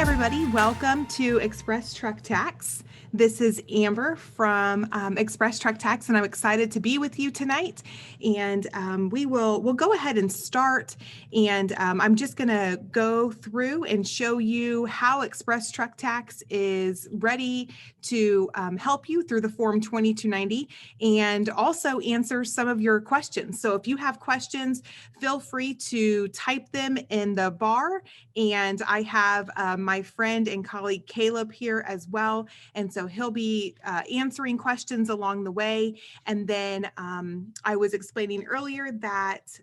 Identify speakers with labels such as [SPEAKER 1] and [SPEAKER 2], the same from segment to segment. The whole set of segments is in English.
[SPEAKER 1] everybody, welcome to Express Truck Tax. This is Amber from Express Truck Tax, and I'm excited to be with you tonight. And we'll go ahead and start. And I'm just going to go through and show you how Express Truck Tax is ready to help you through the Form 2290 and also answer some of your questions. So if you have questions, feel free to type them in the bar. And I have my friend and colleague Caleb here as well. And so he'll be answering questions along the way. And then I was explaining earlier that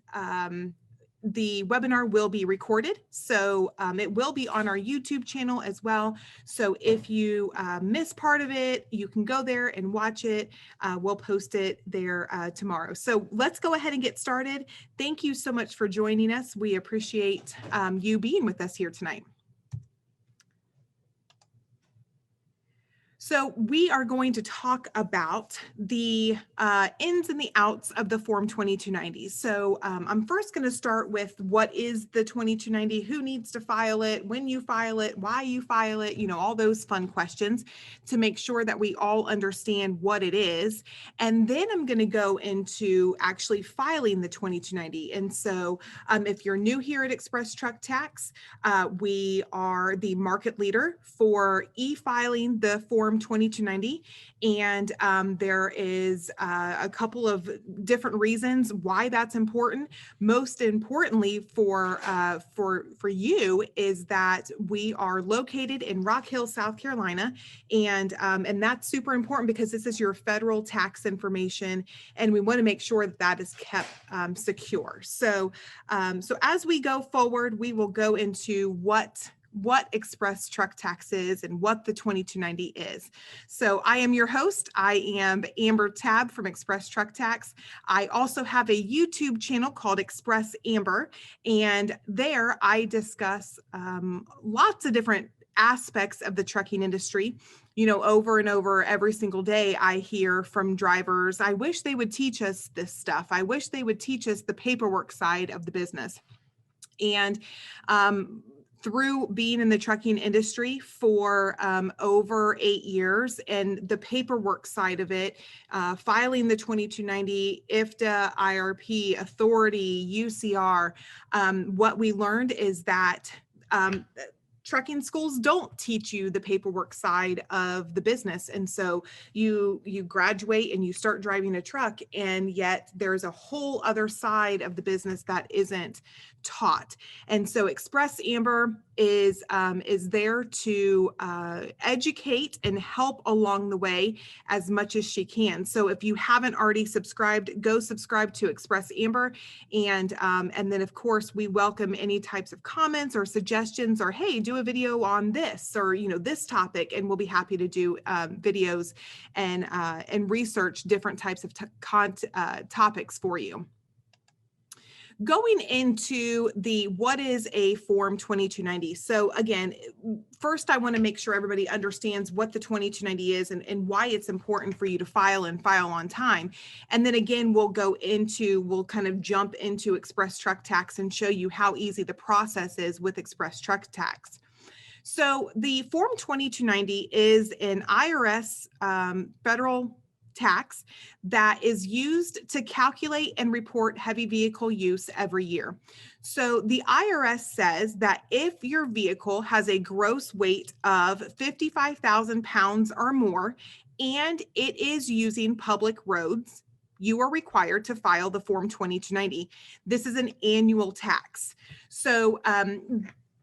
[SPEAKER 1] the webinar will be recorded. So it will be on our YouTube channel as well. So if you miss part of it, you can go there and watch it. We'll post it there tomorrow. So let's go ahead and get started. Thank you so much for joining us. We appreciate you being with us here tonight. So we are going to talk about the ins and the outs of the Form 2290. So I'm first going to start with what is the 2290, who needs to file it, when you file it, why you file it, all those fun questions to make sure that we all understand what it is. And then I'm going to go into actually filing the 2290. And so if you're new here at Express Truck Tax, we are the market leader for e-filing the Form 2290, and there is a couple of different reasons why that's important. Most importantly for you is that we are located in Rock Hill, South Carolina, and that's super important because this is your federal tax information, and we want to make sure that that is kept secure. So as we go forward, we will go into what Express Truck Tax is and what the 2290 is. So I am your host. I am Amber Tab from Express Truck Tax. I also have a YouTube channel called Express Amber, and there I discuss lots of different aspects of the trucking industry. Over and over every single day, I hear from drivers, I wish they would teach us this stuff. I wish they would teach us the paperwork side of the business. And through being in the trucking industry for over 8 years and the paperwork side of it, filing the 2290, IFTA, IRP, authority, UCR, what we learned is that trucking schools don't teach you the paperwork side of the business. And so you graduate and you start driving a truck, and yet there's a whole other side of the business that isn't taught. And so Express Amber is there to educate and help along the way as much as she can. So if you haven't already subscribed, go subscribe to Express Amber. And then of course we welcome any types of comments or suggestions, or hey, do a video on this, or this topic, and we'll be happy to do videos and research different types of topics for you. Going into what is a Form 2290. So again, first I want to make sure everybody understands what the 2290 is and why it's important for you to file on time. And then again, we'll kind of jump into Express Truck Tax and show you how easy the process is with Express Truck Tax. So the Form 2290 is an IRS federal tax that is used to calculate and report heavy vehicle use every year. So the IRS says that if your vehicle has a gross weight of 55,000 pounds or more, and it is using public roads, you are required to file the Form 2290. This is an annual tax. So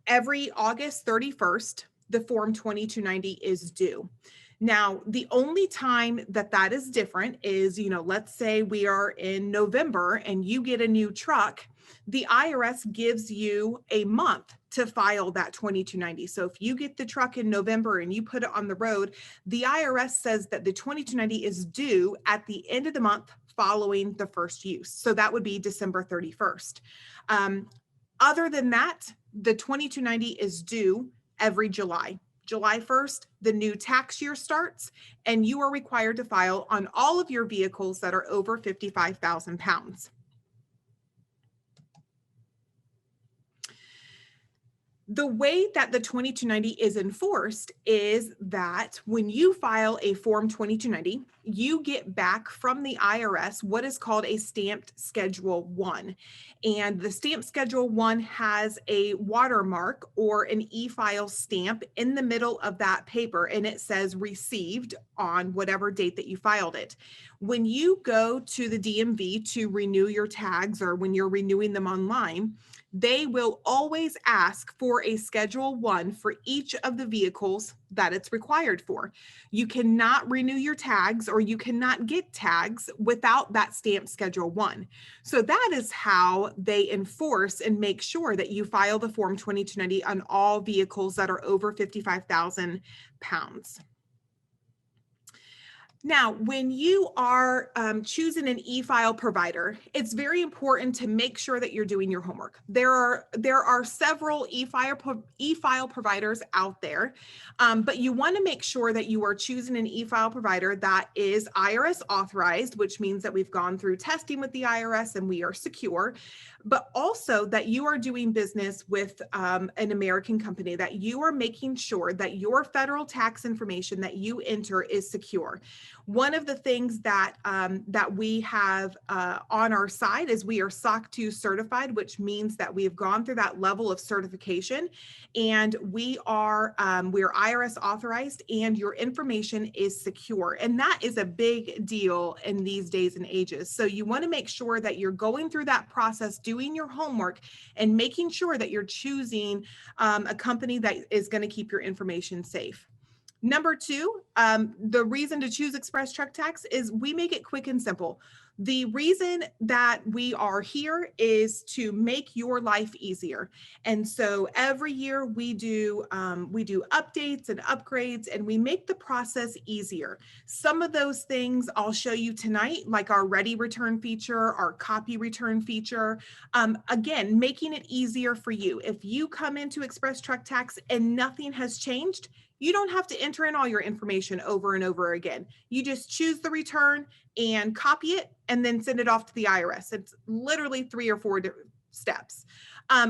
[SPEAKER 1] every August 31st, the Form 2290 is due. Now, the only time that is different is, let's say we are in November and you get a new truck, the IRS gives you a month to file that 2290. So if you get the truck in November and you put it on the road, the IRS says that the 2290 is due at the end of the month following the first use. So that would be December 31st. Other than that, the 2290 is due every July. July 1st, the new tax year starts, and you are required to file on all of your vehicles that are over 55,000 pounds. The way that the 2290 is enforced is that when you file a Form 2290, you get back from the IRS what is called a stamped Schedule 1. And the stamped Schedule 1 has a watermark or an e-file stamp in the middle of that paper, and it says received on whatever date that you filed it. When you go to the DMV to renew your tags, or when you're renewing them online, they will always ask for a Schedule 1 for each of the vehicles that it's required for. You cannot renew your tags, or you cannot get tags without that stamped Schedule 1. So that is how they enforce and make sure that you file the Form 2290 on all vehicles that are over 55,000 pounds. Now, when you are choosing an e-file provider, it's very important to make sure that you're doing your homework. There are several e-file providers out there, but you want to make sure that you are choosing an e-file provider that is IRS authorized, which means that we've gone through testing with the IRS and we are secure, but also that you are doing business with an American company, that you are making sure that your federal tax information that you enter is secure. One of the things that we have on our side is we are SOC 2 certified, which means that we have gone through that level of certification, and we are IRS authorized, and your information is secure. And that is a big deal in these days and ages. So you want to make sure that you're going through that process, doing your homework, and making sure that you're choosing a company that is going to keep your information safe. Number two, the reason to choose ExpressTruckTax is we make it quick and simple. The reason that we are here is to make your life easier. And so every year we do updates and upgrades, and we make the process easier. Some of those things I'll show you tonight, like our ready return feature, our copy return feature. Again, making it easier for you. If you come into ExpressTruckTax and nothing has changed, you don't have to enter in all your information over and over again. You just choose the return and copy it and then send it off to the IRS. It's literally 3 or 4 steps.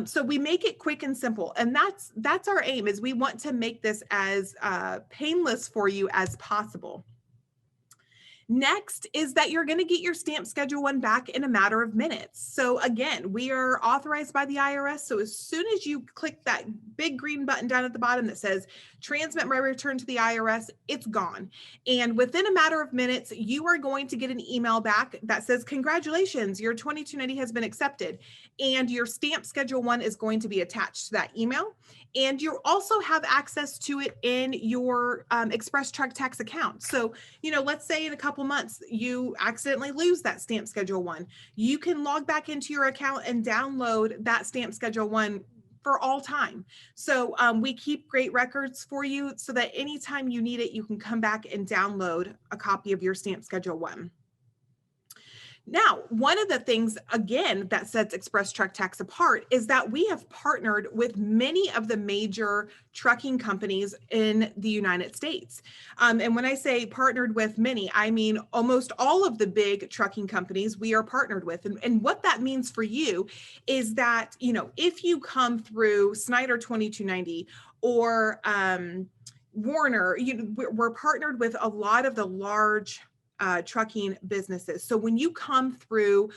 [SPEAKER 1] So we make it quick and simple. And that's our aim, is we want to make this as painless for you as possible. Next is that you're going to get your stamped Schedule 1 back in a matter of minutes. So again, we are authorized by the IRS. So as soon as you click that big green button down at the bottom that says transmit my return to the IRS, it's gone. And within a matter of minutes, you are going to get an email back that says, congratulations, your 2290 has been accepted. And your stamped Schedule 1 is going to be attached to that email. And you also have access to it in your ExpressTruckTax account. So, let's say in a couple months, you accidentally lose that stamped Schedule 1. You can log back into your account and download that stamped Schedule 1 for all time. So we keep great records for you so that anytime you need it, you can come back and download a copy of your stamped Schedule 1. Now, one of the things, again, that sets ExpressTruckTax apart is that we have partnered with many of the major trucking companies in the United States. And when I say partnered with many, I mean almost all of the big trucking companies we are partnered with. And what that means for you is that, if you come through Snyder 2290 or Warner, we're partnered with a lot of the large trucking businesses. So when you come through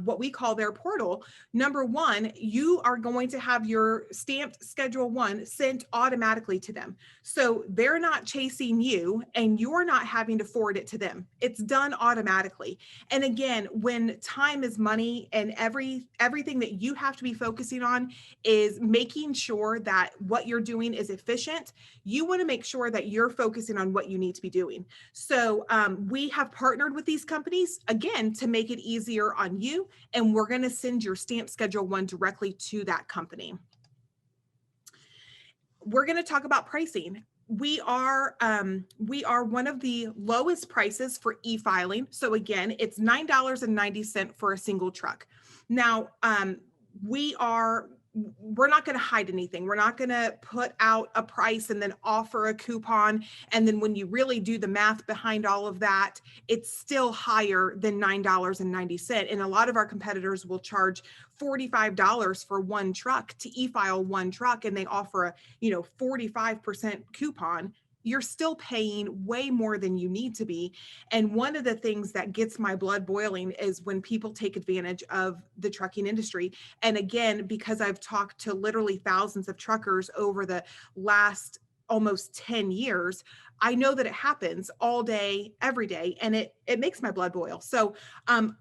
[SPEAKER 1] what we call their portal, number one, you are going to have your stamped Schedule 1 sent automatically to them. So they're not chasing you and you're not having to forward it to them. It's done automatically. And again, when time is money and everything that you have to be focusing on is making sure that what you're doing is efficient, you want to make sure that you're focusing on what you need to be doing. So we have partnered with these companies, again, to make it easier on you, and we're going to send your stamped Schedule 1 directly to that company. We're going to talk about pricing. We are one of the lowest prices for e-filing. So again, it's $9.90 for a single truck. Now, we are we're not going to hide anything. We're not going to put out a price and then offer a coupon. And then when you really do the math behind all of that, it's still higher than $9.90. And a lot of our competitors will charge $45 for one truck to e-file one truck, and they offer a 45% coupon. You're still paying way more than you need to be. And one of the things that gets my blood boiling is when people take advantage of the trucking industry. And again, because I've talked to literally thousands of truckers over the last almost 10 years, I know that it happens all day, every day, and it makes my blood boil. So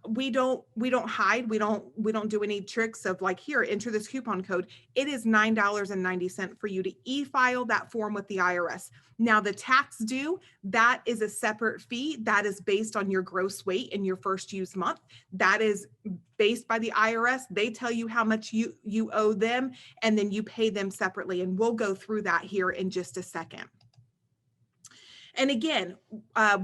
[SPEAKER 1] we don't hide, we don't do any tricks of like, here, enter this coupon code. It is $9.90 for you to e-file that form with the IRS. Now the tax due, that is a separate fee that is based on your gross weight in your first use month. That is based by the IRS. They tell you how much you owe them, and then you pay them separately. And we'll go through that here in just a second. And again,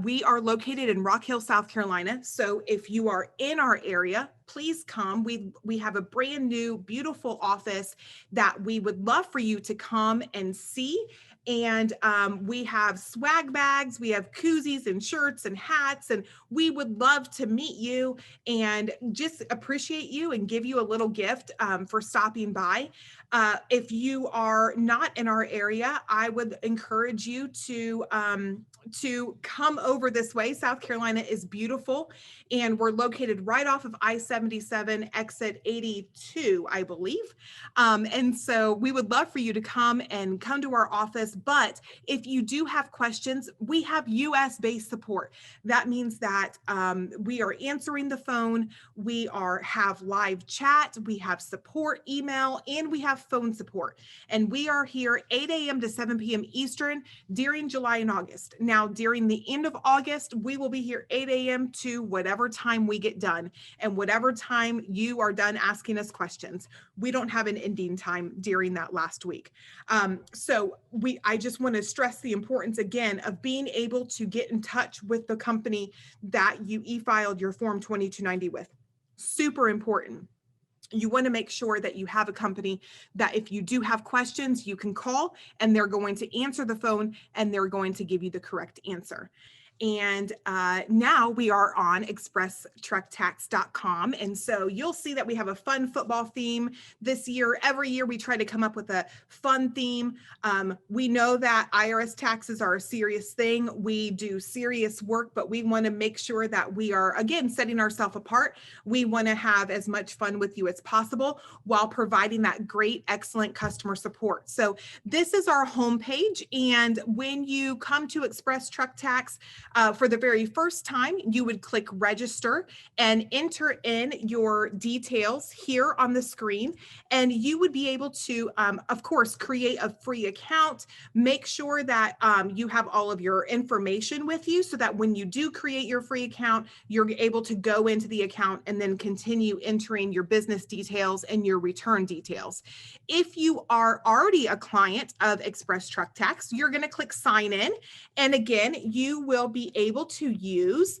[SPEAKER 1] we are located in Rock Hill, South Carolina. So if you are in our area, please come. We have a brand new, beautiful office that we would love for you to come and see. And we have swag bags, we have koozies and shirts and hats, and we would love to meet you and just appreciate you and give you a little gift for stopping by. If you are not in our area, I would encourage you to come over this way. South Carolina is beautiful, and we're located right off of I-77 exit 82, I believe. And so we would love for you to come to our office. But if you do have questions, we have US based support. That means that we are answering the phone, we have live chat, we have support email, and we have phone support. And we are here 8 a.m. to 7 p.m. Eastern during July and August. Now, during the end of August, we will be here 8 a.m. to whatever time we get done and whatever time you are done asking us questions. We don't have an ending time during that last week. I just want to stress the importance again of being able to get in touch with the company that you e-filed your Form 2290 with. Super important. You want to make sure that you have a company that if you do have questions, you can call and they're going to answer the phone and they're going to give you the correct answer. And now we are on ExpressTruckTax.com. And so you'll see that we have a fun football theme this year. Every year we try to come up with a fun theme. We know that IRS taxes are a serious thing. We do serious work, but we want to make sure that we are, again, setting ourselves apart. We want to have as much fun with you as possible while providing that great, excellent customer support. So this is our homepage. And when you come to Express Truck Tax, for the very first time, you would click register and enter in your details here on the screen. And you would be able to, of course, create a free account. Make sure that you have all of your information with you so that when you do create your free account, you're able to go into the account and then continue entering your business details and your return details. If you are already a client of Express Truck Tax, you're going to click sign in. And again, you will be able to use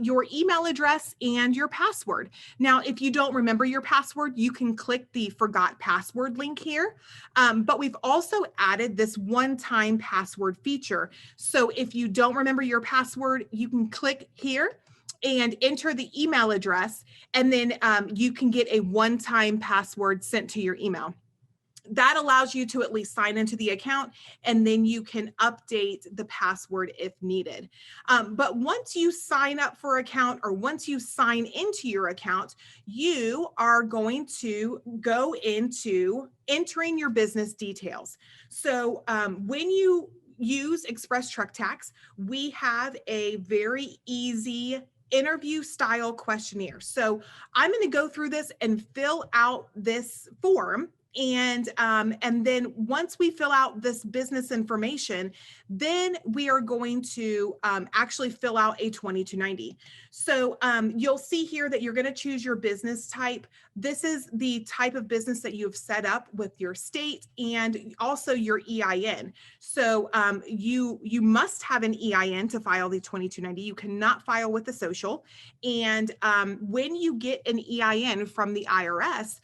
[SPEAKER 1] your email address and your password. Now, if you don't remember your password, you can click the forgot password link here. But we've also added this one-time password feature. So if you don't remember your password, you can click here and enter the email address, and then you can get a one-time password sent to your email. That allows you to at least sign into the account, and then you can update the password if needed. But once you sign up for an account, or once you sign into your account, you are going to go into entering your business details. So when you use Express Truck Tax, we have a very easy interview style questionnaire. So I'm going to go through this and fill out this form. And then once we fill out this business information, then we are going to actually fill out a 2290. So you'll see here that you're going to choose your business type. This is the type of business that you have set up with your state and also your EIN. So you must have an EIN to file the 2290. You cannot file with the social. And when you get an EIN from the IRS,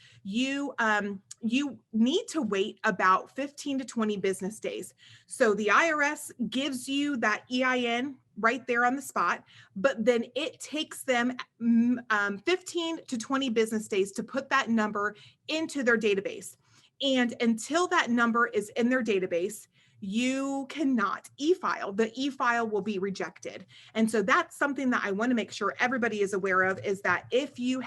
[SPEAKER 1] you need to wait about 15 to 20 business days. So the IRS gives you that EIN right there on the spot, but then it takes them 15 to 20 business days to put that number into their database. And until that number is in their database, you cannot e-file. The e-file will be rejected. And so that's something that I want to make sure everybody is aware of, is that if you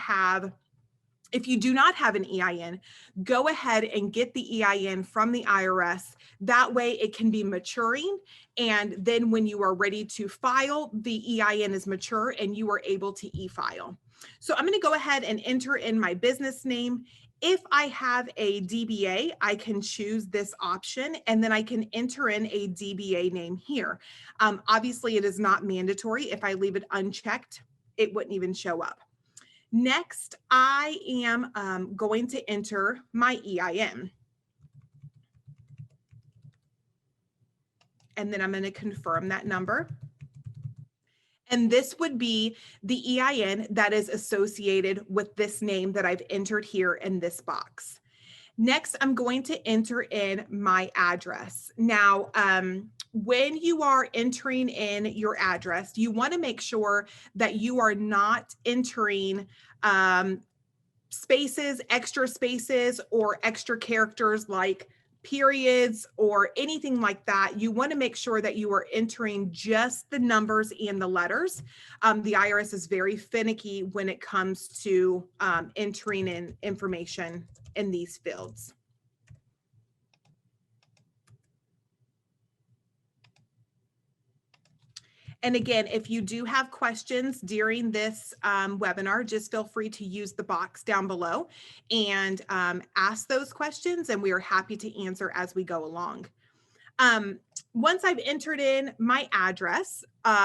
[SPEAKER 1] do not have an EIN, go ahead and get the EIN from the IRS. That way it can be maturing. And then when you are ready to file, the EIN is mature and you are able to e-file. So I'm going to go ahead and enter in my business name. If I have a DBA, I can choose this option and then I can enter in a DBA name here. Obviously, it is not mandatory. If I leave it unchecked, it wouldn't even show up. Next, I am going to enter my EIN. And then I'm going to confirm that number. And this would be the EIN that is associated with this name that I've entered here in this box. Next, I'm going to enter in my address. Now, when you are entering in your address, you want to make sure that you are not entering spaces, or extra characters like periods or anything like that. You want to make sure that you are entering just the numbers and the letters. The IRS is very finicky when it comes to entering in information in these fields. And again, if you do have questions during this webinar, just feel free to use the box down below and ask those questions, and we are happy to answer as we go along. Once I've entered in my address,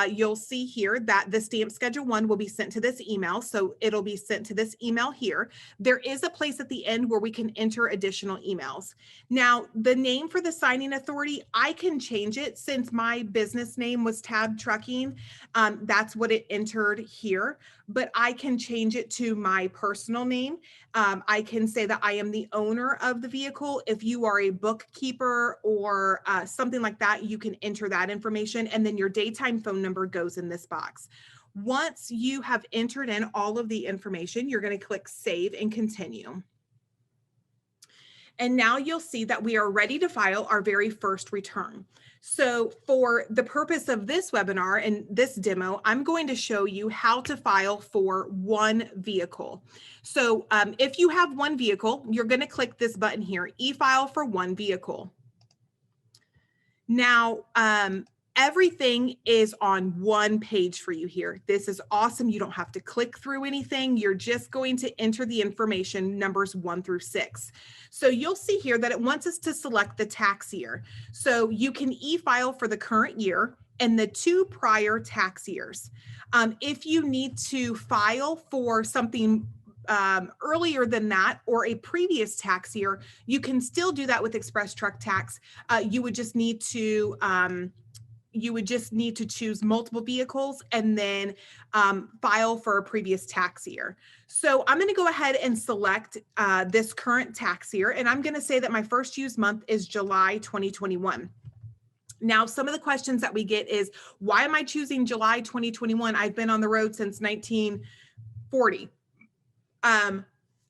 [SPEAKER 1] you'll see here that the stamp schedule 1 will be sent to this email. So it'll be sent to this email here. There is a place at the end where we can enter additional emails. Now, the name for the signing authority, I can change it since my business name was Tab Trucking. That's what it entered here, but I can change it to my personal name. I can say that I am the owner of the vehicle. If you are a bookkeeper or something like that, you can enter that information, and then your daytime phone number goes in this box. Once you have entered in all of the information, you're going to click Save and Continue. And now you'll see that we are ready to file our very first return. So for the purpose of this webinar and this demo, I'm going to show you how to file for one vehicle. So if you have one vehicle, you're going to click this button here, e-file for one vehicle. Now, everything is on one page for you here. This is awesome. You don't have to click through anything. You're just going to enter the information, numbers 1 through 6. So you'll see here that it wants us to select the tax year. So you can e-file for the current year and the 2 prior tax years. If you need to file for something earlier than that or a previous tax year, you can still do that with ExpressTruckTax. You would just need to choose multiple vehicles and then file for a previous tax year. So I'm going to go ahead and select this current tax year, and I'm going to say that my first used month is July 2021. Now, some of the questions that we get is, why am I choosing July 2021? I've been on the road since 1940.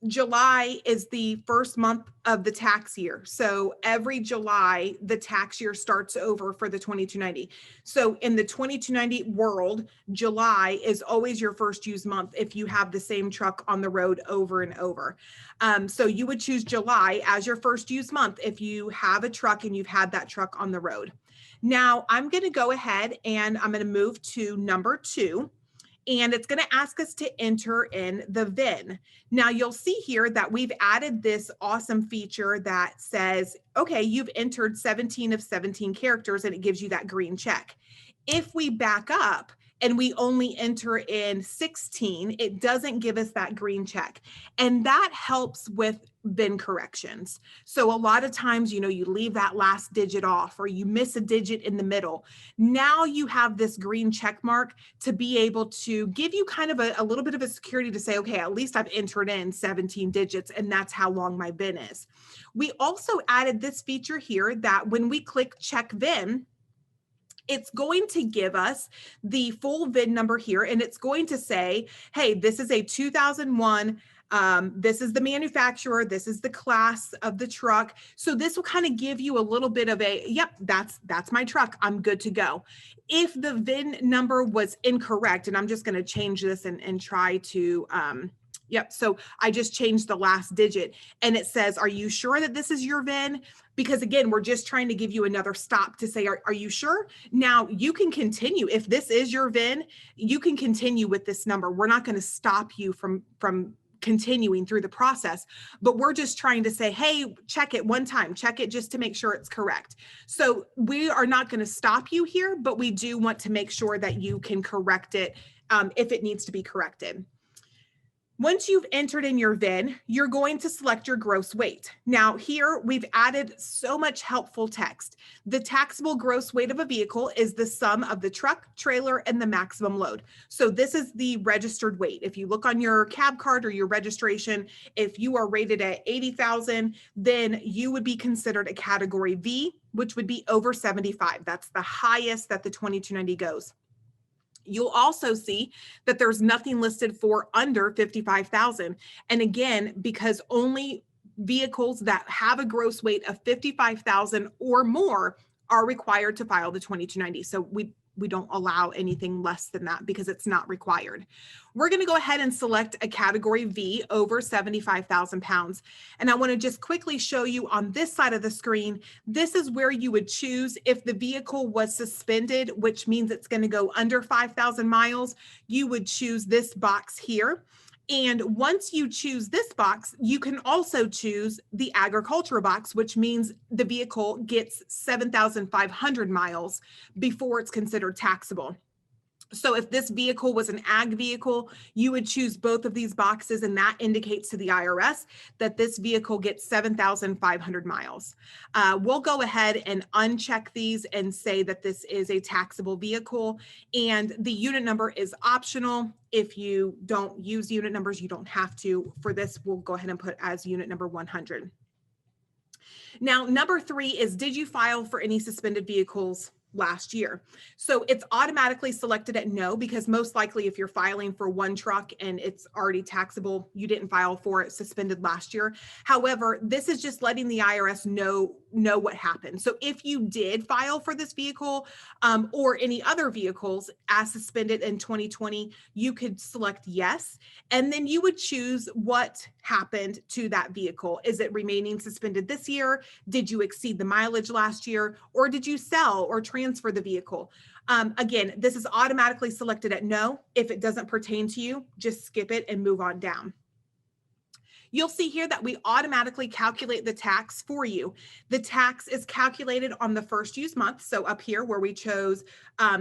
[SPEAKER 1] July is the first month of the tax year. So every July, the tax year starts over for the 2290. So in the 2290 world, July is always your first used month if you have the same truck on the road over and over. So you would choose July as your first used month if you have a truck and you've had that truck on the road. Now I'm going to go ahead and I'm going to move to number 2. And it's going to ask us to enter in the VIN. Now you'll see here that we've added this awesome feature that says, okay, you've entered 17 of 17 characters, and it gives you that green check. If we back up, and we only enter in 16, it doesn't give us that green check. And that helps with VIN corrections. So a lot of times, you leave that last digit off or you miss a digit in the middle. Now you have this green check mark to be able to give you kind of a little bit of a security to say, okay, at least I've entered in 17 digits and that's how long my VIN is. We also added this feature here that when we click check VIN, it's going to give us the full VIN number here, and it's going to say, hey, this is a 2001. This is the manufacturer. This is the class of the truck. So this will kind of give you a little bit of a, yep, that's my truck. I'm good to go. If the VIN number was incorrect, and I'm just going to change this and try to, yep. So I just changed the last digit and it says, are you sure that this is your VIN? Because again, we're just trying to give you another stop to say, are you sure? Now you can continue. If this is your VIN, you can continue with this number. We're not going to stop you from continuing through the process, but we're just trying to say, hey, check it one time, check it just to make sure it's correct. So we are not going to stop you here, but we do want to make sure that you can correct it if it needs to be corrected. Once you've entered in your VIN, you're going to select your gross weight. Now here we've added so much helpful text. The taxable gross weight of a vehicle is the sum of the truck, trailer, and the maximum load. So this is the registered weight. If you look on your cab card or your registration, if you are rated at 80,000, then you would be considered a category V, which would be over 75. That's the highest that the 2290 goes. You'll also see that there's nothing listed for under 55,000. And again, because only vehicles that have a gross weight of 55,000 or more are required to file the 2290. So we don't allow anything less than that because it's not required. We're going to go ahead and select a category V over 75,000 pounds. And I want to just quickly show you on this side of the screen, this is where you would choose if the vehicle was suspended, which means it's going to go under 5,000 miles. You would choose this box here. And once you choose this box, you can also choose the agricultural box, which means the vehicle gets 7,500 miles before it's considered taxable. So if this vehicle was an ag vehicle, you would choose both of these boxes, and that indicates to the IRS that this vehicle gets 7,500 miles. We'll go ahead and uncheck these and say that this is a taxable vehicle, and the unit number is optional. If you don't use unit numbers, you don't have to. For this, we'll go ahead and put as unit number 100. Now, number 3 is, did you file for any suspended vehicles last year? So it's automatically selected at no, because most likely if you're filing for one truck and it's already taxable, you didn't file for it suspended last year. However, this is just letting the IRS know what happened. So if you did file for this vehicle or any other vehicles as suspended in 2020, you could select yes, and then you would choose what happened to that vehicle. Is it remaining suspended this year? Did you exceed the mileage last year? Or did you sell or transfer the vehicle? Again, this is automatically selected at no. If it doesn't pertain to you, just skip it and move on down. You'll see here that we automatically calculate the tax for you. The tax is calculated on the first used month. So up here where we chose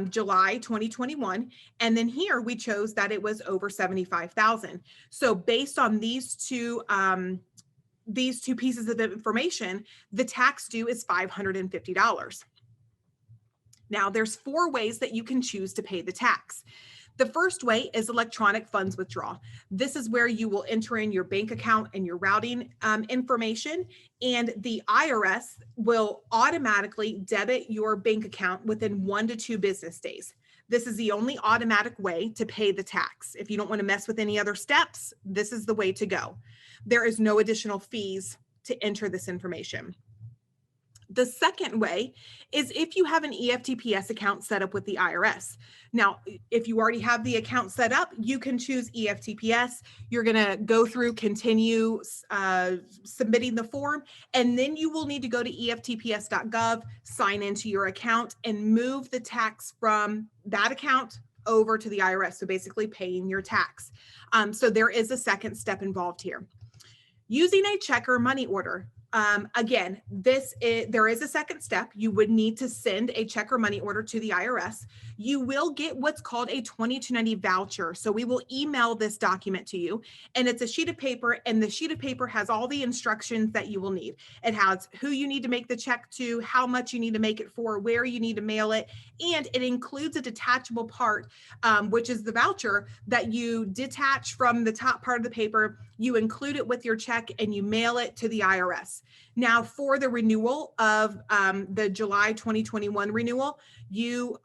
[SPEAKER 1] July 2021, and then here we chose that it was over 75,000. So based on these two pieces of information, the tax due is $550. Now there's 4 ways that you can choose to pay the tax. The first way is electronic funds withdrawal. This is where you will enter in your bank account and your routing information, and the IRS will automatically debit your bank account within 1 to 2 business days. This is the only automatic way to pay the tax. If you don't want to mess with any other steps, this is the way to go. There is no additional fees to enter this information. The second way is if you have an EFTPS account set up with the IRS. Now, if you already have the account set up, you can choose EFTPS. You're going to go through, continue submitting the form, and then you will need to go to EFTPS.gov, sign into your account, and move the tax from that account over to the IRS. So basically paying your tax. So there is a second step involved here. Using a check or money order. Again, there is a second step. You would need to send a check or money order to the IRS. You will get what's called a 2290 voucher. So we will email this document to you, and it's a sheet of paper, and the sheet of paper has all the instructions that you will need. It has who you need to make the check to, how much you need to make it for, where you need to mail it, and it includes a detachable part, which is the voucher that you detach from the top part of the paper. You include it with your check and you mail it to the IRS. Now, for the renewal of the July 2021 renewal, you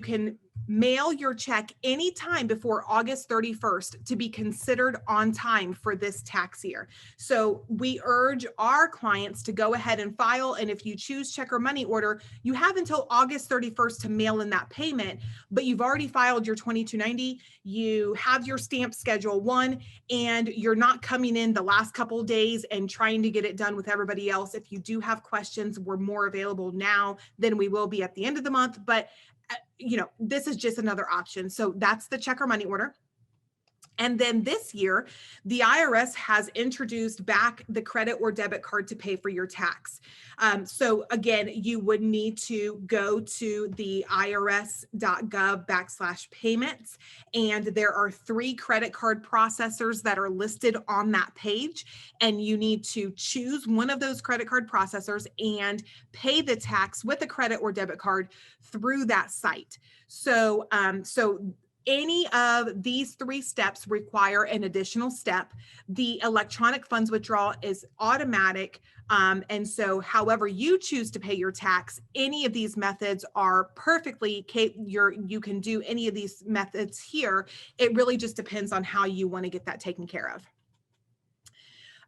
[SPEAKER 1] can mail your check anytime before August 31st to be considered on time for this tax year. So we urge our clients to go ahead and file. And if you choose check or money order, you have until August 31st to mail in that payment, but you've already filed your 2290, you have your stamp Schedule 1, and you're not coming in the last couple of days and trying to get it done with everybody else. If you do have questions, we're more available now than we will be at the end of the month, but this is just another option. So that's the check or money order. And then this year, the IRS has introduced back the credit or debit card to pay for your tax. So again, you would need to go to the irs.gov/payments. And there are 3 credit card processors that are listed on that page. And you need to choose one of those credit card processors and pay the tax with a credit or debit card through that site. So any of these 3 steps require an additional step. The electronic funds withdrawal is automatic. And so however you choose to pay your tax, any of these methods are perfectly you can do any of these methods here. It really just depends on how you want to get that taken care of.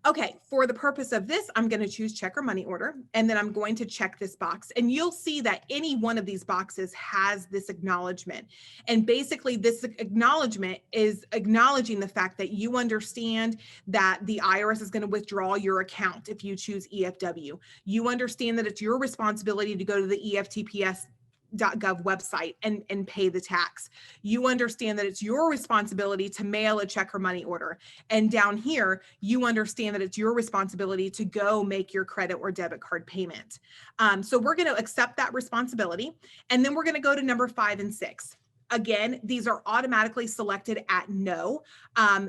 [SPEAKER 1] Okay, for the purpose of this, I'm going to choose check or money order, and then I'm going to check this box. And you'll see that any one of these boxes has this acknowledgement. And basically, this acknowledgement is acknowledging the fact that you understand that the IRS is going to withdraw your account if you choose EFW. You understand that it's your responsibility to go to the EFTPS.gov website and pay the tax. You understand that it's your responsibility to mail a check or money order. And down here, you understand that it's your responsibility to go make your credit or debit card payment. So we're going to accept that responsibility. And then we're going to go to number 5 and 6. Again, these are automatically selected at no.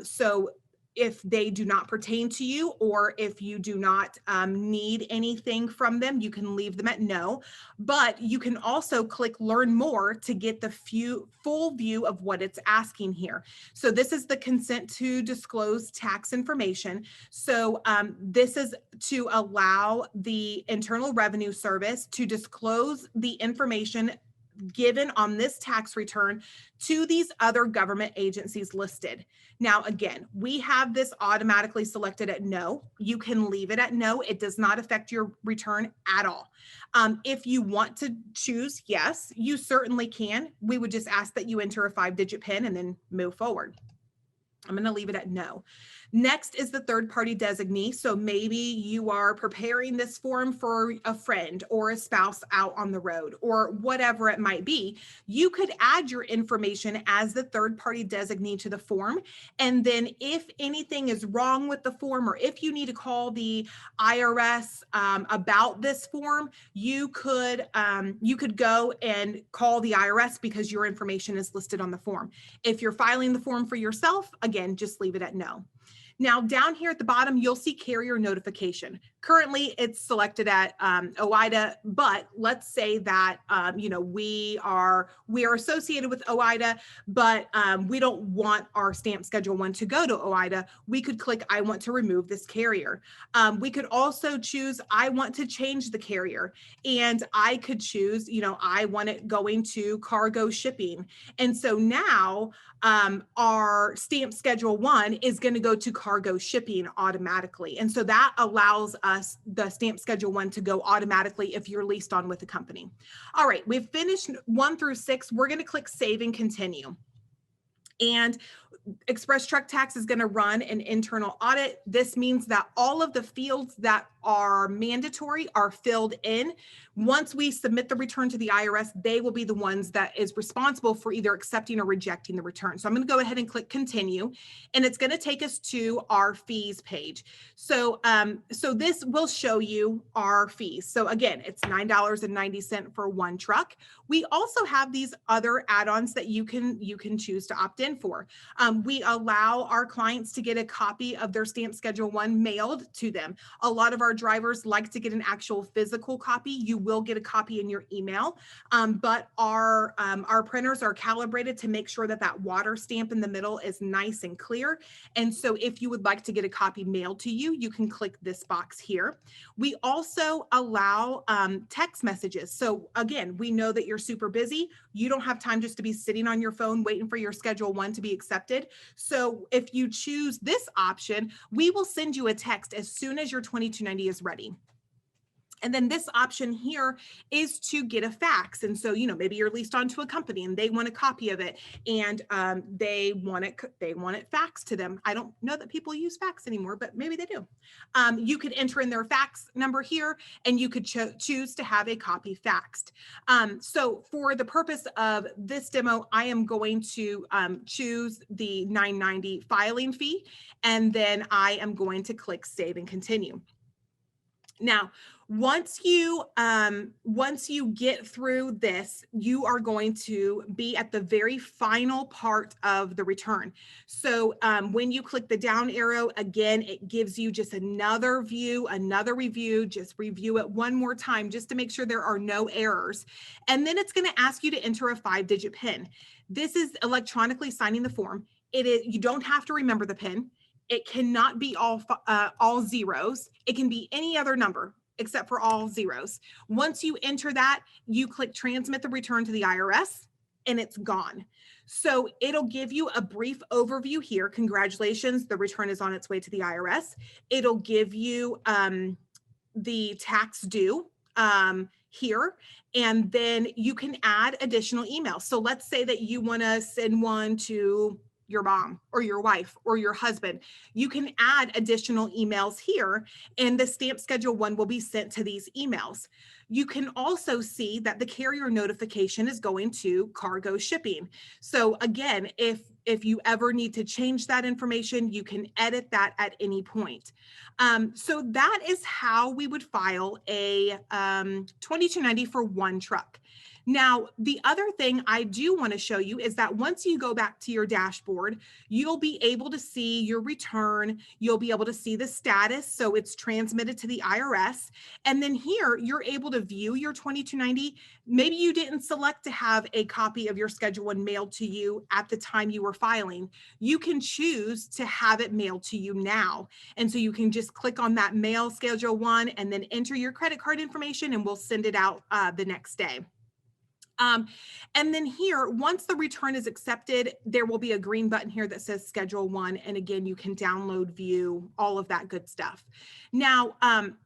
[SPEAKER 1] So if they do not pertain to you, or if you do not need anything from them, you can leave them at no. But you can also click learn more to get the full view of what it's asking here. So this is the consent to disclose tax information. So this is to allow the Internal Revenue Service to disclose the information given on this tax return to these other government agencies listed. Now, again, we have this automatically selected at no. You can leave it at no. It does not affect your return at all. If you want to choose yes, you certainly can. We would just ask that you enter a 5-digit PIN and then move forward. I'm going to leave it at no. Next is the third-party designee. So maybe you are preparing this form for a friend or a spouse out on the road or whatever it might be. You could add your information as the third-party designee to the form. And then if anything is wrong with the form, or if you need to call the IRS about this form, you could go and call the IRS because your information is listed on the form. If you're filing the form for yourself, again, just leave it at no. Now, down here at the bottom, you'll see carrier notification. Currently, it's selected at OIDA, but let's say that we are associated with OIDA, but we don't want our stamp Schedule 1 to go to OIDA. We could click, I want to remove this carrier. We could also choose, I want to change the carrier, and I could choose, I want it going to cargo shipping. And so now our stamp Schedule 1 is going to go to cargo shipping automatically. And so that allows us the stamp Schedule 1 to go automatically if you're leased on with the company. All right, we've finished 1 through 6. We're going to click save and continue. And Express Truck Tax is going to run an internal audit. This means that all of the fields that are mandatory are filled in. Once we submit the return to the IRS, they will be the ones that is responsible for either accepting or rejecting the return. So I'm going to go ahead and click continue, and it's going to take us to our fees page. So, so this will show you our fees. So again, it's $9.90 for one truck. We also have these other add-ons that you can choose to opt in for. We allow our clients to get a copy of their stamp schedule 1 mailed to them. A lot of our drivers like to get an actual physical copy. You will get a copy in your email, but our printers are calibrated to make sure that that water stamp in the middle is nice and clear. And so if you would like to get a copy mailed to you, you can click this box here. We also allow text messages. So again, we know that you're super busy. You don't have time just to be sitting on your phone waiting for your schedule 1 to be accepted. So if you choose this option, we will send you a text as soon as your 2290 is ready. And then this option here is to get a fax. And so, maybe you're leased onto a company and they want a copy of it, and they want it faxed to them. I don't know that people use fax anymore, but maybe they do. You could enter in their fax number here, and you could choose to have a copy faxed. So for the purpose of this demo, I am going to choose the $9.90 filing fee, and then I am going to click save and continue. Now, once you get through this, you are going to be at the very final part of the return. So when you click the down arrow, again, it gives you just another view, another review. Just review it one more time just to make sure there are no errors. And then it's going to ask you to enter a 5-digit PIN. This is electronically signing the form. You don't have to remember the PIN. It cannot be all zeros. It can be any other number except for all zeros. Once you enter that, you click transmit the return to the IRS, and it's gone. So it'll give you a brief overview here. Congratulations, the return is on its way to the IRS. It'll give you the tax due here, and then you can add additional emails. So let's say that you want to send one to your mom or your wife or your husband. You can add additional emails here, and the stamp schedule 1 will be sent to these emails. You can also see that the carrier notification is going to cargo shipping. So again, if you ever need to change that information, you can edit that at any point. So that is how we would file a 2290 for one truck. Now, the other thing I do want to show you is that once you go back to your dashboard, you'll be able to see your return. You'll be able to see the status. So it's transmitted to the IRS. And then here, you're able to view your 2290. Maybe you didn't select to have a copy of your Schedule 1 mailed to you at the time you were filing. You can choose to have it mailed to you now. And so you can just click on that mail Schedule 1 and then enter your credit card information, and we'll send it out the next day. And then here, once the return is accepted, there will be a green button here that says Schedule 1. And again, you can download, view, all of that good stuff. Now,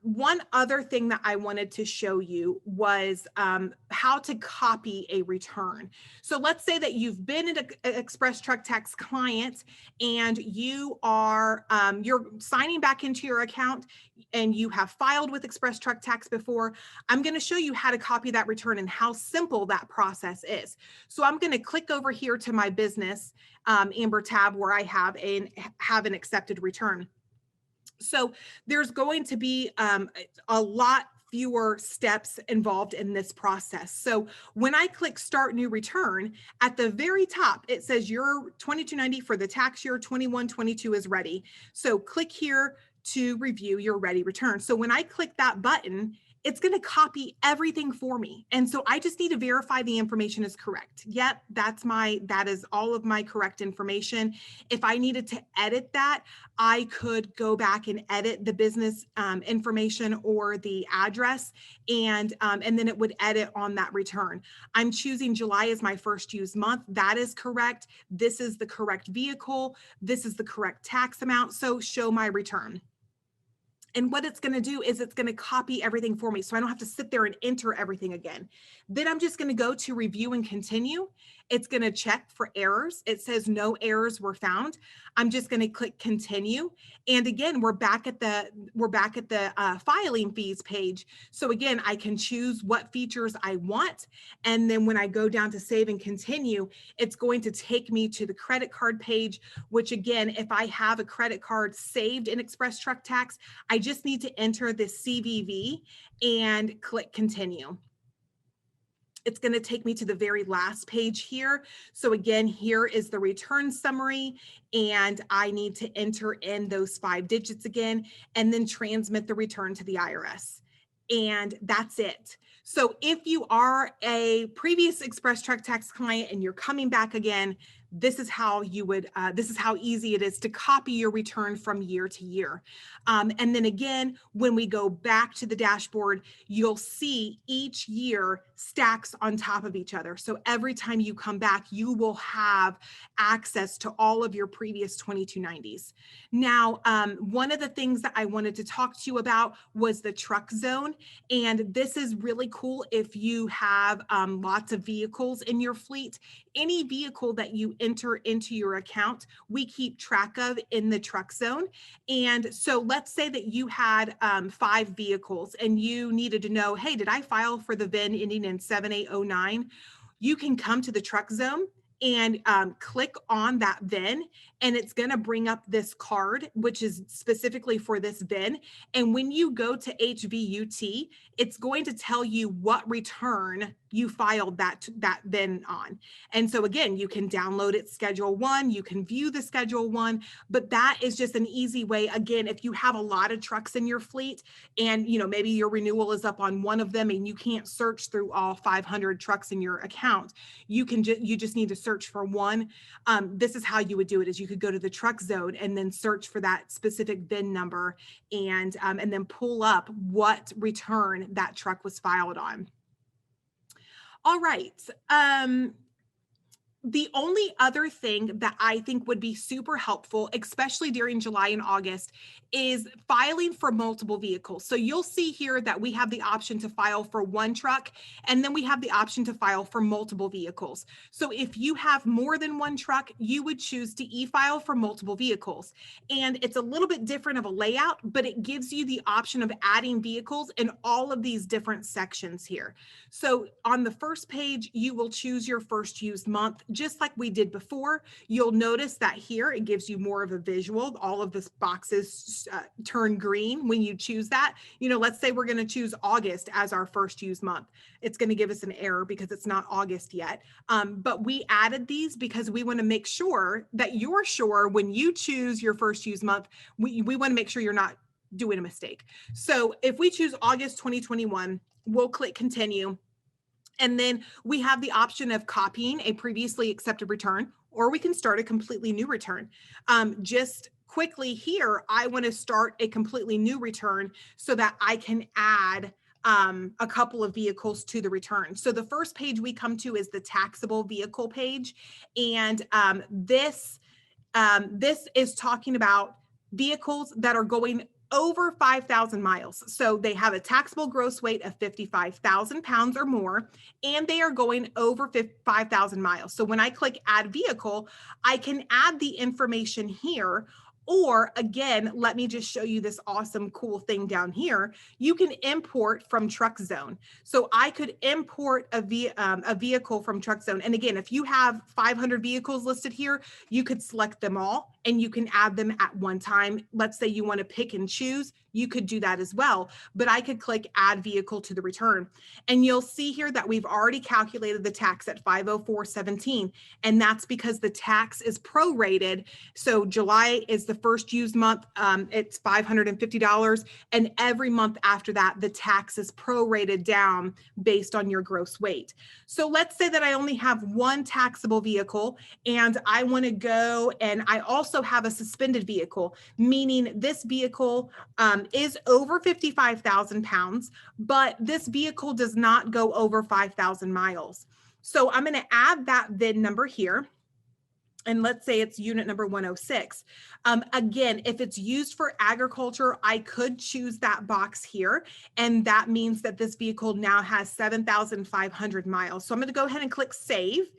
[SPEAKER 1] one other thing that I wanted to show you was how to copy a return. So let's say that you've been an Express Truck Tax client, and you are you're signing back into your account, and you have filed with Express Truck Tax before. I'm going to show you how to copy that return and how simple that process is. So I'm going to click over here to my business Amber tab, where I have an accepted return. So there's going to be a lot fewer steps involved in this process. So when I click Start New Return, at the very top, it says your 2290 for the tax year 21-22 is ready. So click here to review your ready return. So when I click that button, it's going to copy everything for me. And so I just need to verify the information is correct. Yep, that is all of my correct information. If I needed to edit that, I could go back and edit the business information or the address, and then it would edit on that return. I'm choosing July as my first used month. That is correct. This is the correct vehicle. This is the correct tax amount. So show my return. And what it's going to do is it's going to copy everything for me, so I don't have to sit there and enter everything again. Then I'm just going to go to review and continue. It's going to check for errors. It says no errors were found. I'm just going to click continue. And again, we're back at the filing fees page. So again, I can choose what features I want. And then when I go down to save and continue, it's going to take me to the credit card page, which again, if I have a credit card saved in ExpressTruckTax, I just need to enter the CVV and click continue. It's going to take me to the very last page here. So again, here is the return summary, and I need to enter in those 5 digits again, and then transmit the return to the IRS. And that's it. So if you are a previous ExpressTruckTax client and you're coming back again, this is how you would, this is how easy it is to copy your return from year to year. And then again, when we go back to the dashboard, you'll see each year stacks on top of each other. So every time you come back, you will have access to all of your previous 2290s. Now, one of the things that I wanted to talk to you about was the truck zone. And this is really cool if you have lots of vehicles in your fleet. Any vehicle that you enter into your account, we keep track of in the truck zone. And so let's say that you had 5 vehicles and you needed to know, hey, did I file for the VIN ending in 7809? You can come to the truck zone and click on that VIN, and it's going to bring up this card, which is specifically for this VIN. And when you go to HVUT, it's going to tell you what return you filed that VIN on. And so again, you can download it Schedule 1, you can view the Schedule 1, but that is just an easy way. Again, if you have a lot of trucks in your fleet and maybe your renewal is up on one of them and you can't search through all 500 trucks in your account, you just need to search for one. This is how you would do it: is you could go to the truck zone and then search for that specific VIN number and then pull up what return that truck was filed on. All right. The only other thing that I think would be super helpful, especially during July and August, is filing for multiple vehicles. So you'll see here that we have the option to file for one truck, and then we have the option to file for multiple vehicles. So if you have more than one truck, you would choose to e-file for multiple vehicles. And it's a little bit different of a layout, but it gives you the option of adding vehicles in all of these different sections here. So on the first page, you will choose your first used month. Just like we did before, you'll notice that here it gives you more of a visual. All of the boxes turn green when you choose that. Let's say we're going to choose August as our first used month. It's going to give us an error because it's not August yet. But we added these because we want to make sure that you're sure when you choose your first used month, we want to make sure you're not doing a mistake. So if we choose August 2021, we'll click continue. And then we have the option of copying a previously accepted return, or we can start a completely new return. Just quickly here, I want to start a completely new return so that I can add a couple of vehicles to the return. So the first page we come to is the taxable vehicle page. And this is talking about vehicles that are going over 5,000 miles. So they have a taxable gross weight of 55,000 pounds or more, and they are going over 5,000 miles. So when I click add vehicle, I can add the information here. Or again, let me just show you this awesome, cool thing down here. You can import from Truck Zone. So I could import a vehicle from Truck Zone. And again, if you have 500 vehicles listed here, you could select them all and you can add them at one time. Let's say you want to pick and choose, you could do that as well. But I could click add vehicle to the return. And you'll see here that we've already calculated the tax at $504.17. And that's because the tax is prorated. So July is the first used month, it's $550. And every month after that, the tax is prorated down based on your gross weight. So let's say that I only have one taxable vehicle and I want to go, and I also have a suspended vehicle, meaning this vehicle is over 55,000 pounds, but this vehicle does not go over 5,000 miles. So I'm going to add that VIN number here. and let's say it's unit number 106. Again, if it's used for agriculture, I could choose that box here. And that means that this vehicle now has 7,500 miles. So I'm going to go ahead and click save.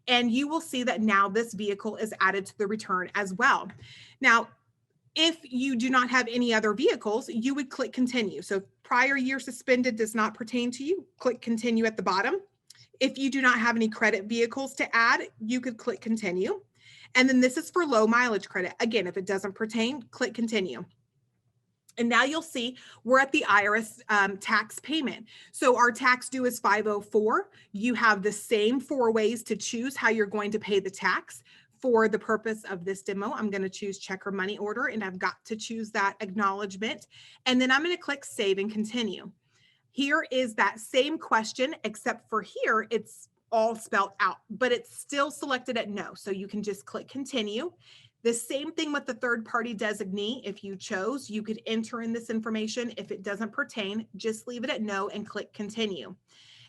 [SPEAKER 1] And you will see that now this vehicle is added to the return as well. Now, if you do not have any other vehicles, you would click continue. So prior year suspended does not pertain to you, click continue at the bottom. If you do not have any credit vehicles to add, you could click continue. And then this is for low mileage credit. Again, if it doesn't pertain, click continue. And now you'll see we're at the IRS tax payment. So our tax due is 504. You have the same 4 ways to choose how you're going to pay the tax. For the purpose of this demo, I'm going to choose check or money order, and I've got to choose that acknowledgement. And then I'm going to click save and continue. Here is that same question, except for here, it's all spelled out, but it's still selected at no. So you can just click continue. The same thing with the third party designee. If you chose, you could enter in this information. If it doesn't pertain, just leave it at no and click continue.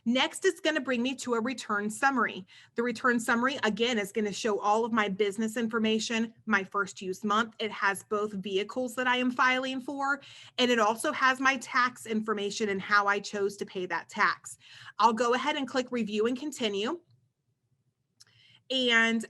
[SPEAKER 1] Next, it's going to bring me to a return summary. The return summary, again, is going to show all of my business information, my first use month. It has both vehicles that I am filing for, and it also has my tax information and how I chose to pay that tax. I'll go ahead and click review and continue. And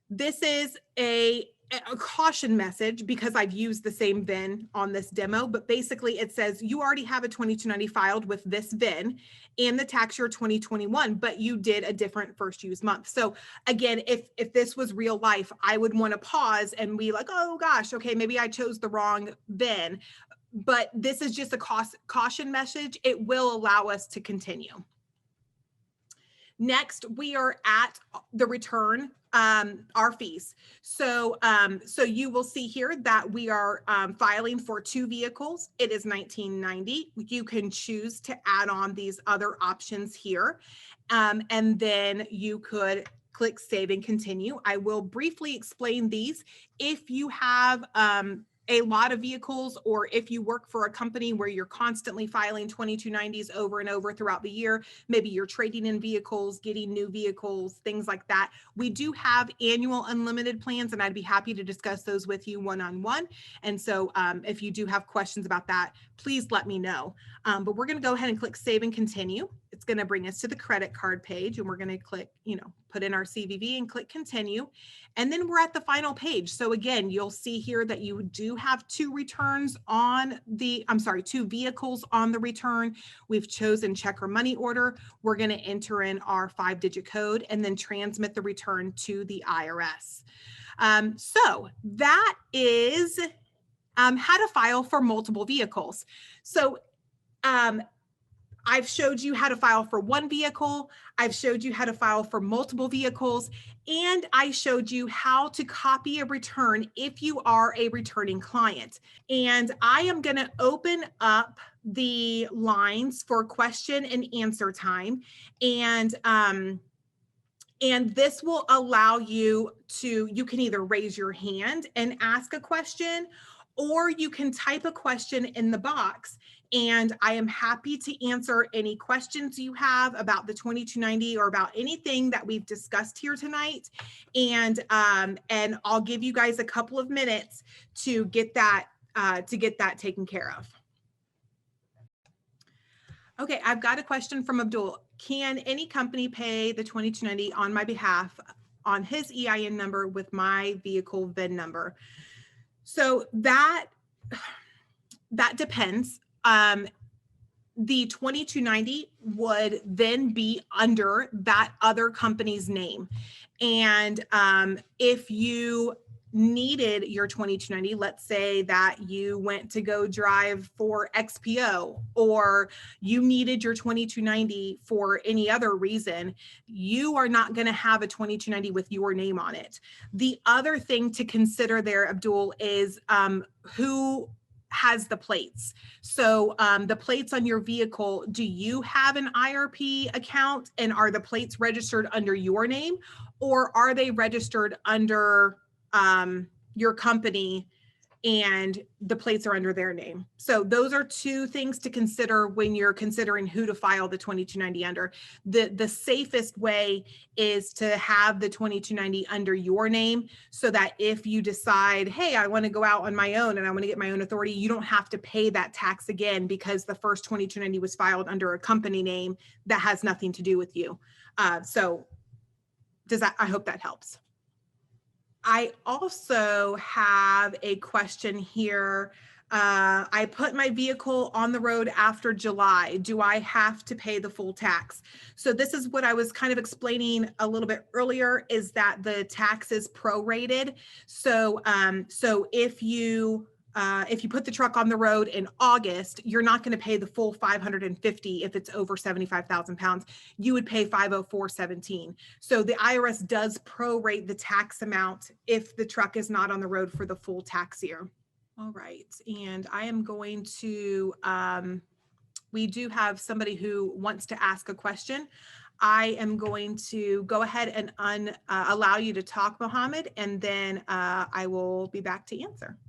[SPEAKER 1] this is a caution message because I've used the same VIN on this demo, but basically it says you already have a 2290 filed with this VIN and the tax year 2021, but you did a different first use month. So again, if this was real life, I would want to pause and be like, oh gosh, okay, maybe I chose the wrong VIN, but this is just a caution message. It will allow us to continue. Next, we are at the return, our fees. So you will see here that we are filing for 2 vehicles. It is $19.90. You can choose to add on these other options here. And then you could click save and continue. I will briefly explain these. If you have a lot of vehicles, or if you work for a company where you're constantly filing 2290s over and over throughout the year, maybe you're trading in vehicles, getting new vehicles, things like that. We do have annual unlimited plans, and I'd be happy to discuss those with you one-on-one. And so if you do have questions about that, please let me know. But we're going to go ahead and click save and continue. It's going to bring us to the credit card page, and we're going to click, put in our CVV and click continue. And then we're at the final page. So again, you'll see here that you do have 2 vehicles on the return. We've chosen check or money order. We're going to enter in our 5-digit code and then transmit the return to the IRS. So that is how to file for multiple vehicles. So I've showed you how to file for 1 vehicle. I've showed you how to file for multiple vehicles, and I showed you how to copy a return if you are a returning client. And I am going to open up the lines for question and answer time. And this will allow you can either raise your hand and ask a question, or you can type a question in the box. And I am happy to answer any questions you have about the 2290 or about anything that we've discussed here tonight. And I'll give you guys a couple of minutes to get that taken care of. Okay, I've got a question from Abdul. Can any company pay the 2290 on my behalf on his EIN number with my vehicle VIN number? So that depends. The 2290 would then be under that other company's name. And if you needed your 2290, let's say that you went to go drive for XPO, or you needed your 2290 for any other reason, you are not going to have a 2290 with your name on it. The other thing to consider there, Abdul, is who has the plates. So the plates on your vehicle, do you have an IRP account, and are the plates registered under your name, or are they registered under your company and the plates are under their name. So those are two things to consider when you're considering who to file the 2290 under. The safest way is to have the 2290 under your name, so that if you decide, hey, I want to go out on my own and I want to get my own authority, you don't have to pay that tax again because the first 2290 was filed under a company name that has nothing to do with you. So I hope that helps. I also have a question here. I put my vehicle on the road after July. Do I have to pay the full tax? So this is what I was kind of explaining a little bit earlier, is that the tax is prorated. So, if you put the truck on the road in August, you're not going to pay the full 550 if it's over 75,000 pounds. You would pay 504.17. So the IRS does prorate the tax amount if the truck is not on the road for the full tax year. All right, and I am going to, we do have somebody who wants to ask a question. I am going to go ahead and allow you to talk, Mohammed, and then I will be back to answer.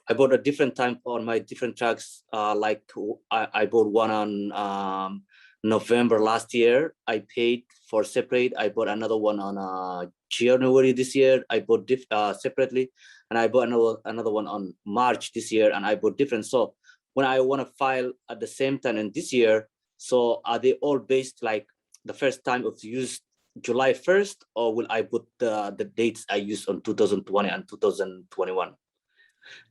[SPEAKER 2] I bought a different time on my different trucks. Like I bought one on November last year. I paid for separate. I bought another one on January this year. I bought separately, and I bought another one on March this year, and I bought different. So when I want to file at the same time in this year, so are they all based like the first time of use July 1st, or will I put the dates I used on 2020 and 2021?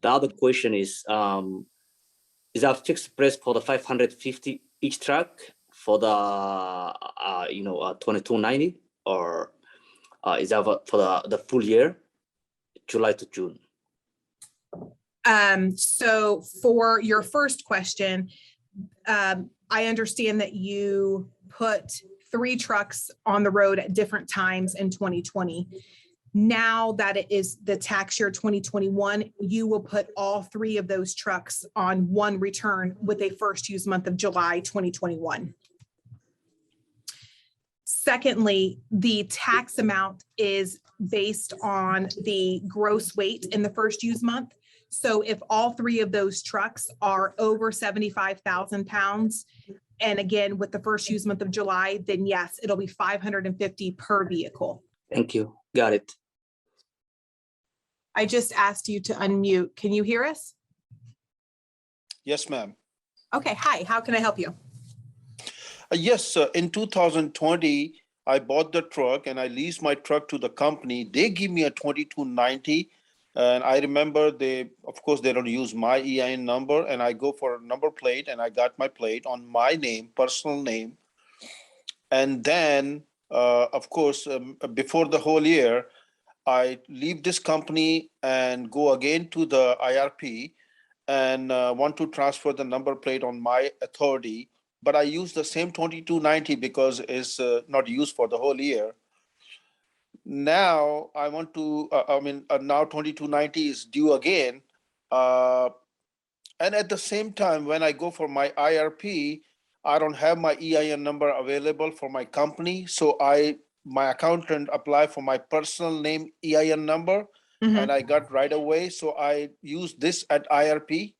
[SPEAKER 2] The other question is that fixed price for the 550 each truck for the 2290, or is that for the full year, July to June?
[SPEAKER 1] So for your first question, I understand that you put 3 trucks on the road at different times in 2020. Now that it is the tax year 2021, you will put all 3 of those trucks on one return with a first use month of July 2021. Secondly, the tax amount is based on the gross weight in the first use month. So if all 3 of those trucks are over 75,000 pounds, and again, with the first use month of July, then yes, it'll be 550 per vehicle.
[SPEAKER 2] Thank you. Got it.
[SPEAKER 1] I just asked you to unmute. Can you hear us?
[SPEAKER 3] Yes, ma'am.
[SPEAKER 1] Okay, hi, how can I help you?
[SPEAKER 3] Yes, in 2020, I bought the truck and I leased my truck to the company. They give me a 2290. And I remember of course, they don't use my EIN number, and I go for a number plate, and I got my plate on my name, personal name. And then, of course, before the whole year, I leave this company and go again to the IRP and want to transfer the number plate on my authority, but I use the same 2290 because it's not used for the whole year. Now I want to, now 2290 is due again. And at the same time, when I go for my IRP, I don't have my EIN number available for my company. So my accountant applied for my personal name EIN number, and I got right away. So I used this at IRP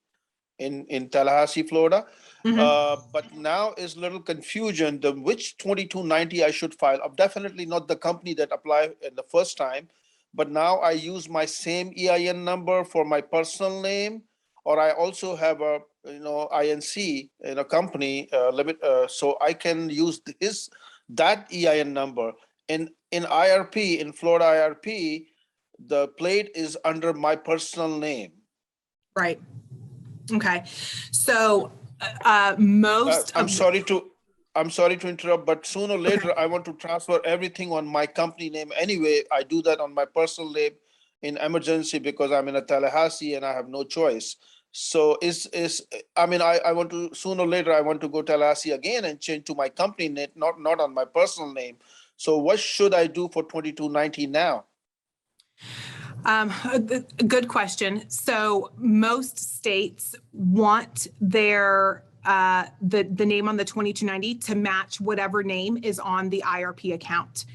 [SPEAKER 3] in Tallahassee, Florida. But now is a little confusion, which 2290 I should file. Definitely not the company that applied in the first time, but now I use my same EIN number for my personal name, or I also have a INC in a company limit, so I can use that EIN number. In IRP, in Florida IRP, the plate is under my personal name.
[SPEAKER 1] Right. Okay. So I'm
[SPEAKER 3] sorry to interrupt, but sooner or later I want to transfer everything on my company name anyway. I do that on my personal name in emergency because I'm in a Tallahassee and I have no choice. So I want to, sooner or later I want to go Tallahassee again and change to my company name, not on my personal name. So what should I do for 2290 now?
[SPEAKER 1] Good question. So most states want their the name on the 2290 to match whatever name is on the IRP account.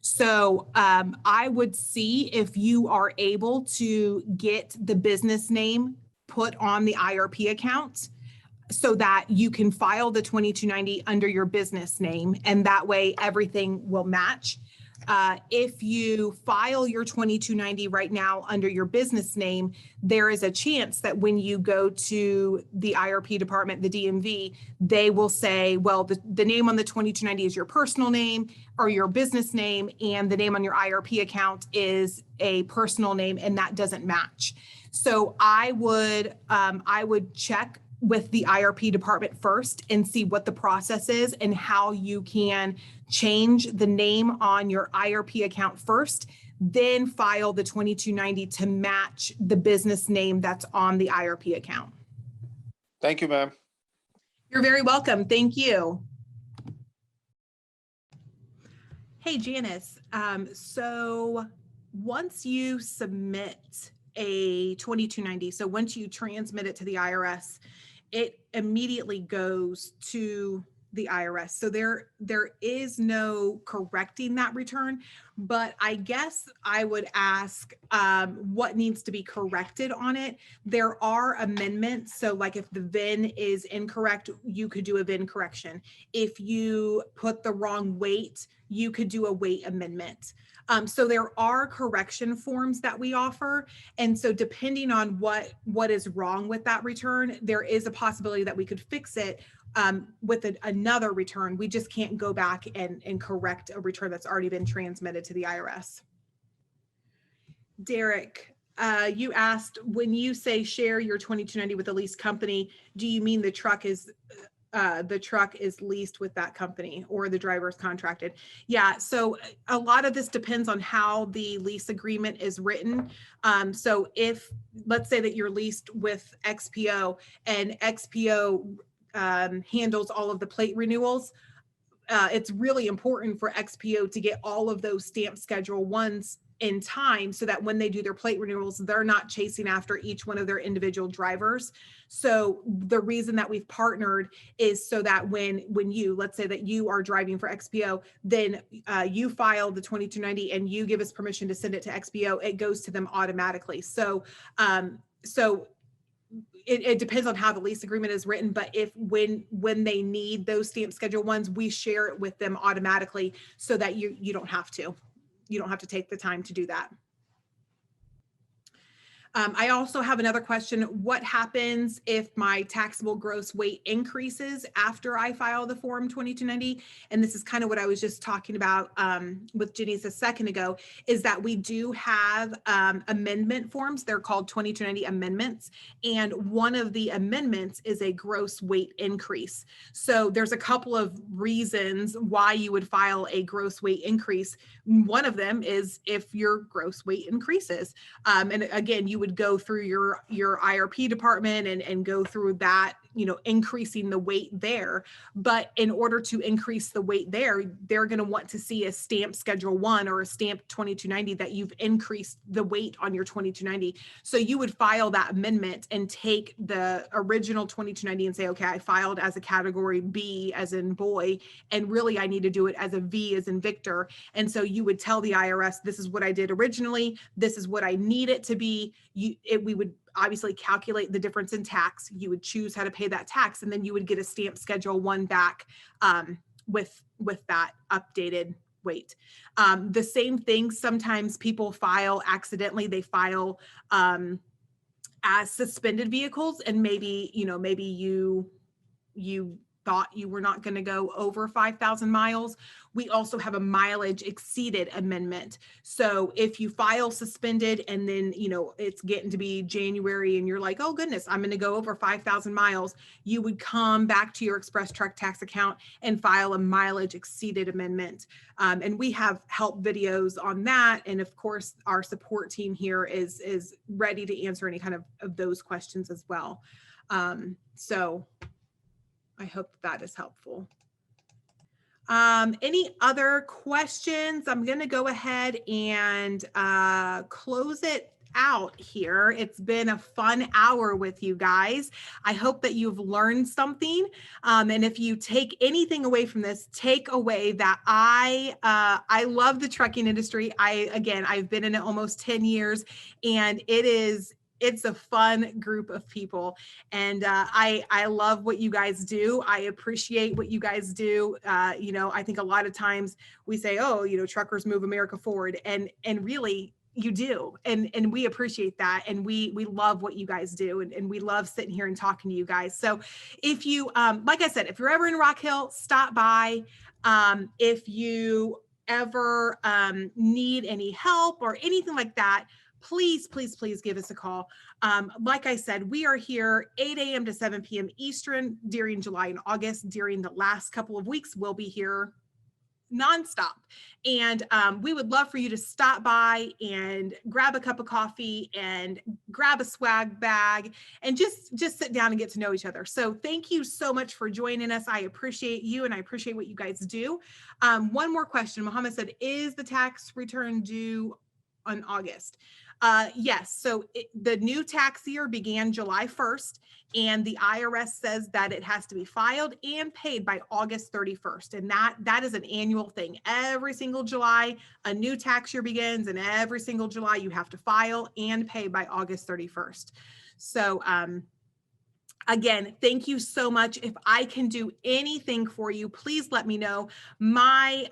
[SPEAKER 1] So I would see if you are able to get the business name put on the IRP account so that you can file the 2290 under your business name, and that way everything will match. If you file your 2290 right now under your business name, there is a chance that when you go to the IRP department, the DMV, they will say, well, the name on the 2290 is your personal name or your business name, and the name on your IRP account is a personal name, and that doesn't match. So I would check with the IRP department first and see what the process is and how you can change the name on your IRP account first, then file the 2290 to match the business name that's on the IRP account.
[SPEAKER 3] Thank you, ma'am.
[SPEAKER 1] You're very welcome. Thank you. Hey, Janice. So once you submit a 2290, so once you transmit it to the IRS, it immediately goes to the IRS. So there is no correcting that return, but I guess I would ask what needs to be corrected on it. There are amendments. So like if the VIN is incorrect, you could do a VIN correction. If you put the wrong weight, you could do a weight amendment. So there are correction forms that we offer. And so depending on what is wrong with that return, there is a possibility that we could fix it with another return. We just can't go back and correct a return that's already been transmitted to the IRS. Derek, you asked, when you say share your 2290 with a lease company, do you mean the truck is leased with that company or the driver is contracted? Yeah, so a lot of this depends on how the lease agreement is written. So if, let's say that you're leased with XPO and XPO handles all of the plate renewals, it's really important for XPO to get all of those stamp schedule ones in time so that when they do their plate renewals, they're not chasing after each one of their individual drivers. So the reason that we've partnered is so that when you, let's say that you are driving for XPO, then you file the 2290 and you give us permission to send it to XPO, it goes to them automatically. So it depends on how the lease agreement is written, but if when they need those stamp schedule ones, we share it with them automatically so that you don't have to take the time to do that. I also have another question. What happens if my taxable gross weight increases after I file the Form 2290? And this is kind of what I was just talking about with Janice a second ago, is that we do have amendment forms. They're called 2290 amendments. And one of the amendments is a gross weight increase. So there's a couple of reasons why you would file a gross weight increase. One of them is if your gross weight increases. And again, you would go through your IRP department and go through that, increasing the weight there. But in order to increase the weight there, they're going to want to see a stamp schedule 1 or a stamp 2290 that you've increased the weight on your 2290. So you would file that amendment and take the original 2290 and say, okay, I filed as a category B as in boy, and really I need to do it as a V as in Victor. And so you would tell the IRS, this is what I did originally, this is what I need it to be. We would obviously calculate the difference in tax. You would choose how to pay that tax, and then you would get a stamp schedule 1 back with that updated weight. The same thing, sometimes people file accidentally, they file as suspended vehicles, and maybe you thought you were not going to go over 5,000 miles. We also have a mileage exceeded amendment. So if you file suspended and then, it's getting to be January and you're like, oh goodness, I'm going to go over 5,000 miles, you would come back to your ExpressTruckTax account and file a mileage exceeded amendment. And we have help videos on that. And of course, our support team here is ready to answer any kind of those questions as well. So I hope that is helpful. Any other questions? I'm going to go ahead and close it out here. It's been a fun hour with you guys. I hope that you've learned something. And if you take anything away from this, take away that I love the trucking industry. I've been in it almost 10 years, and it's a fun group of people. And I love what you guys do. I appreciate what you guys do. I think a lot of times we say, oh, truckers move America forward. And really, you do. And we appreciate that. And we love what you guys do. And we love sitting here and talking to you guys. So if you, like I said, if you're ever in Rock Hill, stop by. If you ever need any help or anything like that, please give us a call. Like I said, we are here 8 a.m. to 7 p.m. Eastern during July and August. During the last couple of weeks, we'll be here nonstop. And we would love for you to stop by and grab a cup of coffee and grab a swag bag and just sit down and get to know each other. So thank you so much for joining us. I appreciate you, and I appreciate what you guys do. One more question. Mohammed said, is the tax return due on August? Yes. So the new tax year began July 1st, and the IRS says that it has to be filed and paid by August 31st. And that is an annual thing. Every single July, a new tax year begins, and every single July you have to file and pay by August 31st. So, again, thank you so much. If I can do anything for you, please let me know. My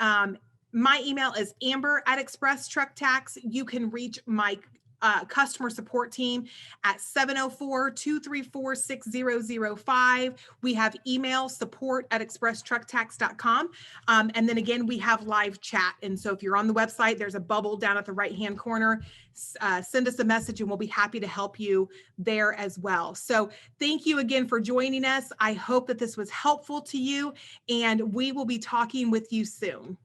[SPEAKER 1] email is amber@ExpressTruckTax. You can reach my customer support team at 704-234-6005. We have email support@expresstrucktax.com. And then again, we have live chat. And so if you're on the website, there's a bubble down at the right-hand corner. Send us a message and we'll be happy to help you there as well. So thank you again for joining us. I hope that this was helpful to you, and we will be talking with you soon.